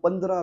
$15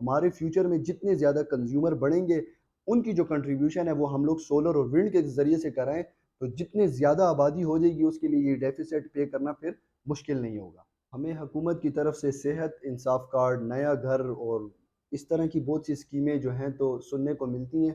ہمارے فیوچر میں جتنے زیادہ کنزیومر بڑھیں گے ان کی جو کنٹریبیوشن ہے وہ ہم لوگ سولر اور ونڈ کے ذریعے سے کرائیں تو جتنے زیادہ آبادی ہو جائے گی اس کے لیے یہ ڈیفیسٹ پے کرنا پھر مشکل نہیں ہوگا۔ ہمیں حکومت کی طرف سے صحت انصاف کارڈ، نیا گھر اور اس طرح کی بہت سی اسکیمیں جو ہیں تو سننے کو ملتی ہیں،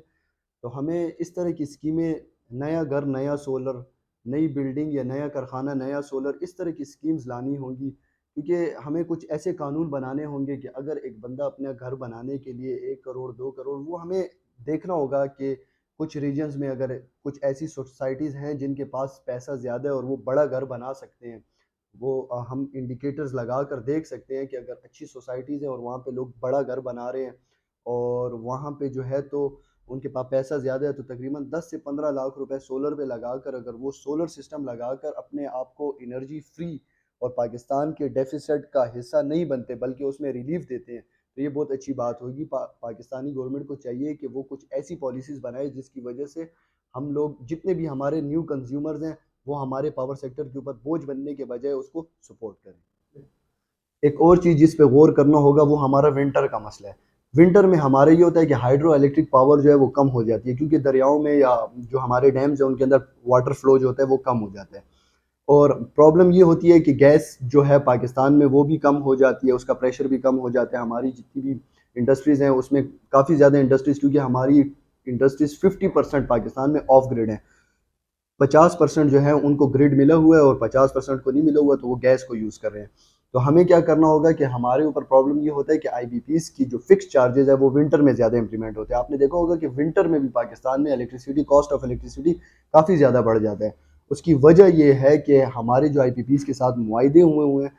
تو ہمیں اس طرح کی اسکیمیں، نیا گھر نیا سولر، نئی بلڈنگ یا نیا کارخانہ نیا سولر، اس طرح کی اسکیمز لانی ہوں گی، کیونکہ ہمیں کچھ ایسے قانون بنانے ہوں گے کہ اگر ایک بندہ اپنا گھر بنانے کے لیے 1 کروڑ 2 کروڑ، وہ ہمیں دیکھنا ہوگا کہ کچھ ریجنز میں اگر کچھ ایسی سوسائٹیز ہیں جن کے پاس پیسہ زیادہ ہے اور وہ بڑا گھر بنا سکتے ہیں، وہ ہم انڈیکیٹرز لگا کر دیکھ سکتے ہیں کہ اگر اچھی سوسائٹیز ہیں اور وہاں پہ لوگ بڑا گھر بنا رہے ہیں اور وہاں پہ جو ہے تو ان کے پاس پیسہ زیادہ ہے، تو تقریباً 10 سے 15 لاکھ روپے سولر پہ لگا کر اگر وہ سولر سسٹم لگا کر اپنے آپ کو انرجی فری اور پاکستان کے ڈیفیسٹ کا حصہ نہیں بنتے بلکہ اس میں ریلیف دیتے ہیں، تو یہ بہت اچھی بات ہوگی۔ پاکستانی گورنمنٹ کو چاہیے کہ وہ کچھ ایسی پالیسیز بنائے جس کی وجہ سے ہم لوگ جتنے بھی ہمارے نیو کنزیومرز ہیں وہ ہمارے پاور سیکٹر کے اوپر بوجھ بننے کے بجائے اس کو سپورٹ کریں۔ ایک اور چیز جس پہ غور کرنا ہوگا وہ ہمارا ونٹر کا مسئلہ ہے۔ ونٹر میں ہمارا یہ ہوتا ہے کہ ہائیڈرو الیکٹرک پاور جو ہے وہ کم ہو جاتی ہے، کیونکہ دریاؤں میں یا جو ہمارے ڈیمز ہیں ان کے اندر واٹر فلو جو ہوتا ہے وہ کم ہو جاتا ہے، اور پرابلم یہ ہوتی ہے کہ گیس جو ہے پاکستان میں وہ بھی کم ہو جاتی ہے، اس کا پریشر بھی کم ہو جاتا ہے۔ ہماری جتنی بھی انڈسٹریز ہیں اس میں کافی زیادہ انڈسٹریز، کیونکہ ہماری انڈسٹریز 50% پاکستان میں آف گریڈ ہیں، 50% جو ہے ان کو گریڈ ملا ہوا ہے اور 50% کو نہیں ملا ہوا، تو وہ گیس کو یوز کر رہے ہیں۔ تو ہمیں کیا کرنا ہوگا کہ ہمارے اوپر پرابلم یہ ہوتا ہے کہ آئی بی پیز کی جو فکس چارجز ہے وہ ونٹر میں زیادہ امپلیمنٹ ہوتے ہیں۔ آپ نے دیکھا ہوگا کہ ونٹر میں بھی پاکستان میں الیکٹریسٹی کاسٹ آف الیکٹریسٹی کافی زیادہ بڑھ جاتا ہے۔ اس کی وجہ یہ ہے کہ ہمارے جو آئی پی پیز کے ساتھ معاہدے ہوئے ہیں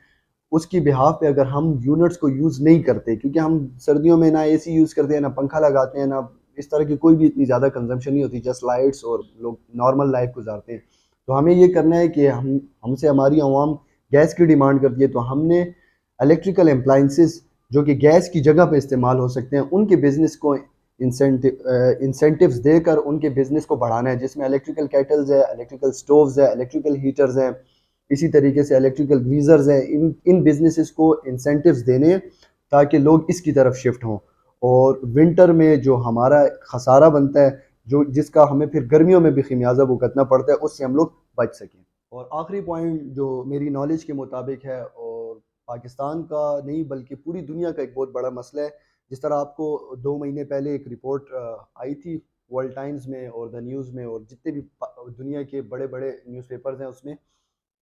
اس کی بہاف پہ اگر ہم یونٹس کو یوز نہیں کرتے، کیونکہ ہم سردیوں میں نہ اے سی یوز کرتے ہیں، نہ پنکھا لگاتے ہیں، نہ اس طرح کی کوئی بھی اتنی زیادہ کنزمپشن نہیں ہوتی، جسٹ لائٹس، اور لوگ نارمل لائف گزارتے ہیں، تو ہمیں یہ کرنا ہے کہ ہم سے ہماری عوام گیس کی ڈیمانڈ کرتی ہے، تو ہم نے الیکٹریکل اپلائنسز جو کہ گیس کی جگہ پہ استعمال ہو سکتے ہیں ان کے بزنس کو انسینٹیوز دے کر ان کے بزنس کو بڑھانا ہے، جس میں الیکٹریکل کیٹلز ہے، الیکٹریکل سٹووز ہے، الیکٹریکل ہیٹرز ہیں، اسی طریقے سے الیکٹریکل گیزرز ہیں، ان بزنسز کو انسینٹیوز دینے تاکہ لوگ اس کی طرف شفٹ ہوں، اور ونٹر میں جو ہمارا خسارہ بنتا ہے جس کا ہمیں پھر گرمیوں میں بھی خمیازہ بھگتنا پڑتا ہے، اس سے ہم لوگ بچ سکیں۔ اور آخری پوائنٹ جو میری نالج کے مطابق ہے اور پاکستان کا نہیں بلکہ پوری دنیا کا ایک بہت بڑا مسئلہ ہے، جس طرح آپ کو 2 مہینے پہلے ایک رپورٹ آئی تھی ورلڈ ٹائمز میں اور دا نیوز میں اور جتنے بھی دنیا کے بڑے بڑے نیوز پیپرز ہیں اس میں،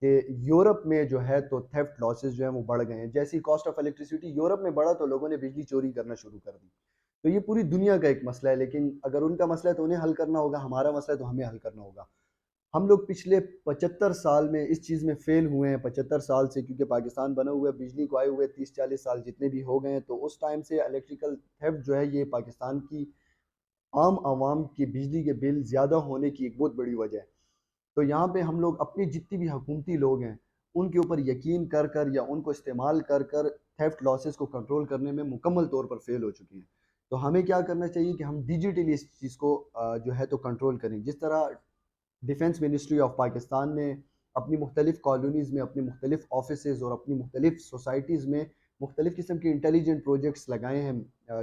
کہ یورپ میں جو ہے تو تھیفٹ لاسز جو ہیں وہ بڑھ گئے ہیں، جیسی کاسٹ آف الیکٹریسٹی یورپ میں بڑھا تو لوگوں نے بجلی چوری کرنا شروع کر دی۔ تو یہ پوری دنیا کا ایک مسئلہ ہے، لیکن اگر ان کا مسئلہ ہے تو انہیں حل کرنا ہوگا، ہمارا مسئلہ ہے تو ہمیں حل کرنا ہوگا۔ ہم لوگ پچھلے 75 سال میں اس چیز میں فیل ہوئے ہیں، 75 سال سے، کیونکہ پاکستان بنا ہوا ہے، بجلی کو آئے ہوئے 30 40 سال جتنے بھی ہو گئے ہیں، تو اس ٹائم سے الیکٹریکل تھیفٹ جو ہے یہ پاکستان کی عام عوام کی بجلی کے بل زیادہ ہونے کی ایک بہت بڑی وجہ ہے۔ تو یہاں پہ ہم لوگ اپنی جتنی بھی حکومتی لوگ ہیں ان کے اوپر یقین کر کر یا ان کو استعمال کر کر تھیفٹ لاسز کو کنٹرول کرنے میں مکمل طور پر فیل ہو چکی ہیں۔ تو ہمیں کیا کرنا چاہیے کہ ہم ڈیجیٹلی اس چیز کو جو ہے تو کنٹرول کریں، جس طرح ڈیفنس منسٹری آف پاکستان نے اپنی مختلف کالونیز میں اپنی مختلف آفیسز اور اپنی مختلف سوسائٹیز میں مختلف قسم کے انٹیلیجنٹ پروجیکٹس لگائے ہیں،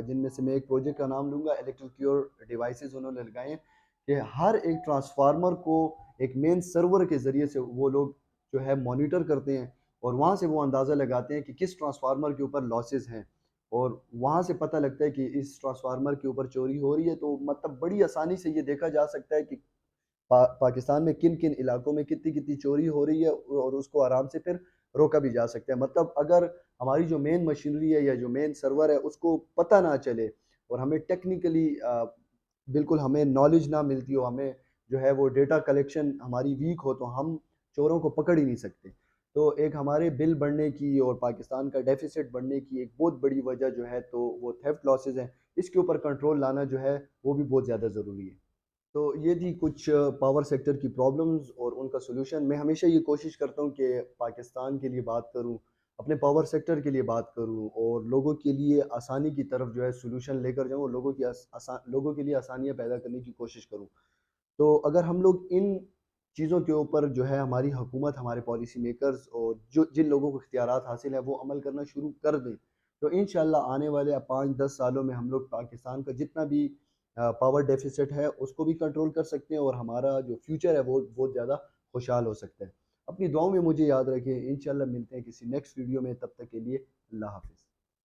جن میں سے میں ایک پروجیکٹ کا نام لوں گا، الیکٹرک کیور ڈیوائسز انہوں نے لگائے ہیں، کہ ہر ایک ٹرانسفارمر کو ایک مین سرور کے ذریعے سے وہ لوگ جو ہے مانیٹر کرتے ہیں، اور وہاں سے وہ اندازہ لگاتے ہیں کہ کس ٹرانسفارمر کے اوپر لاسز ہیں، اور وہاں سے پتہ لگتا ہے کہ اس ٹرانسفارمر کے اوپر چوری ہو رہی ہے، تو مطلب بڑی آسانی سے یہ دیکھا جا سکتا ہے کہ پاکستان میں کن کن علاقوں میں کتنی کتنی چوری ہو رہی ہے، اور اس کو آرام سے پھر روکا بھی جا سکتا ہے۔ مطلب اگر ہماری جو مین مشینری ہے یا جو مین سرور ہے اس کو پتہ نہ چلے اور ہمیں ٹیکنیکلی بالکل ہمیں نالج نہ ملتی ہو، ہمیں جو ہے وہ ڈیٹا کلیکشن ہماری ویک ہو، تو ہم چوروں کو پکڑ ہی نہیں سکتے۔ تو ایک ہمارے بل بڑھنے کی اور پاکستان کا ڈیفیسٹ بڑھنے کی ایک بہت بڑی وجہ جو ہے تو وہ تھیفٹ لاسز ہیں، اس کے اوپر کنٹرول لانا جو ہے وہ بھی بہت زیادہ ضروری ہے۔ تو یہ تھی کچھ پاور سیکٹر کی پرابلمز اور ان کا سولوشن۔ میں ہمیشہ یہ کوشش کرتا ہوں کہ پاکستان کے لیے بات کروں، اپنے پاور سیکٹر کے لیے بات کروں، اور لوگوں کے لیے آسانی کی طرف جو ہے سولوشن لے کر جاؤں، لوگوں کے لیے آسانیاں پیدا کرنے کی کوشش کروں۔ تو اگر ہم لوگ ان چیزوں کے اوپر جو ہے ہماری حکومت، ہمارے پالیسی میکرز اور جن لوگوں کو اختیارات حاصل ہیں وہ عمل کرنا شروع کر دیں، تو انشاءاللہ آنے والے 5-10 سالوں میں ہم لوگ پاکستان کا جتنا بھی پاور ڈیفیسٹ ہے اس کو بھی کنٹرول کر سکتے ہیں، اور ہمارا جو فیوچر ہے وہ بہت زیادہ خوشحال ہو سکتا ہے۔ اپنی دعاؤں میں مجھے یاد رکھیں، انشاءاللہ ملتے ہیں کسی نیکسٹ ویڈیو میں، تب تک کے لیے اللہ حافظ۔